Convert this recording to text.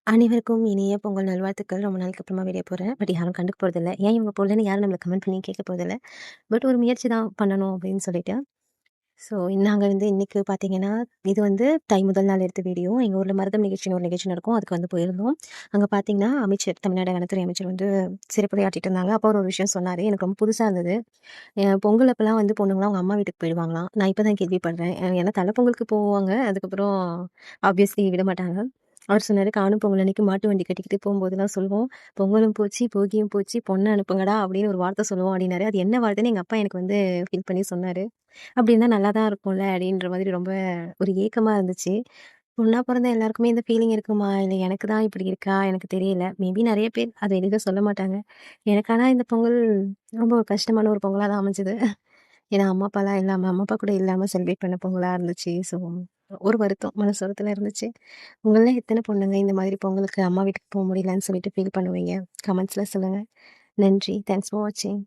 அனைவருக்கும் இனிய பொங்கல் நல்வாழ்த்துக்கள். ரொம்ப நாளைக்கு அப்புறமா வெளிய போறேன். பட் யாரும் கண்டுக்க போறதில்ல. ஏன் இவங்க போடலன்னு யாரும் நம்மள கமெண்ட் பண்ணி கேட்க போறதில்ல. பட் ஒரு முயற்சி தான் பண்ணணும் அப்படின்னு சொல்லிட்டு. ஸோ நாங்க இன்னைக்கு பார்த்தீங்கன்னா, இது தை முதல் நாள் எடுத்த வீடியோ. எங்க ஊர்ல மருதம் நிகழ்ச்சின்னு ஒரு நிகழ்ச்சி நடக்கும். அதுக்கு போயிருந்தோம். அங்க பார்த்தீங்கன்னா, தமிழ்நாடு வனத்துறை அமைச்சர் சிறப்புரையாற்றிட்டு இருந்தாங்க. அப்போ அவரு ஒரு விஷயம் சொன்னாரு. எனக்கு ரொம்ப புதுசா இருந்தது. பொங்கல் அப்பலாம் பொண்ணுங்கலாம் அவங்க அம்மா வீட்டுக்கு போயிடுவாங்களாம். நான் இப்ப தான் கேள்விப்படுறேன். ஏன்னா தல பொங்கலுக்கு போவாங்க. அதுக்கப்புறம் ஆப்வியஸ்லி விட மாட்டாங்க. அவர் சொன்னாரு, "காணும் பொங்கல் அன்னைக்கு மாட்டு வண்டி கட்டிக்கிட்டு போம்போதெல்லாம் சொல்லுவோம். பொங்கலும் போச்சு, போகியும் போச்சு, பொண்ண அனுப்புங்கடா" அப்படின்னு ஒரு வார்த்தை சொல்லுவோம் அப்படின்னாரு. அது என்ன வார்த்தைன்னு எங்க அப்பா எனக்கு ஃபீல் பண்ணி சொன்னாரு. அப்படி இருந்தா நல்லா தான் இருக்கும்ல அப்படின்ற மாதிரி ரொம்ப ஒரு ஏக்கமா இருந்துச்சு. பொண்ணா பொறந்தா எல்லாருக்குமே இந்த ஃபீலிங் இருக்குமா? இல்ல எனக்கு தான் இப்படி இருக்கா? எனக்கு தெரியல. மேபி நெறைய பேர் அத வெளில சொல்ல மாட்டாங்க. எனக்கு ஆனா இந்த பொங்கல் ரொம்ப ஒரு கஷ்டமான ஒரு பொங்கலா தான் அமைஞ்சது. ஏன்னா அம்மா, அப்பாலாம் இல்லாம அம்மா, அப்பா கூட இல்லாம செலிப்ரேட் பண்ண பொங்கலா இருந்துச்சு. ஸோ ஒரு வருத்தம், மனசு வருத்தத்துல இருந்துச்சு. உங்கள்ல எத்தன பொண்ணுங்க இந்த மாதிரி பொங்கலுக்கு அம்மா வீட்டுக்கு போ முடியலன்னு சொல்லிட்டு ஃபீல் பண்ணுவீங்க? கமெண்ட்ஸ்ல சொல்லுங்க. நன்றி. தேங்க்ஸ் ஃபார் வாட்சிங்.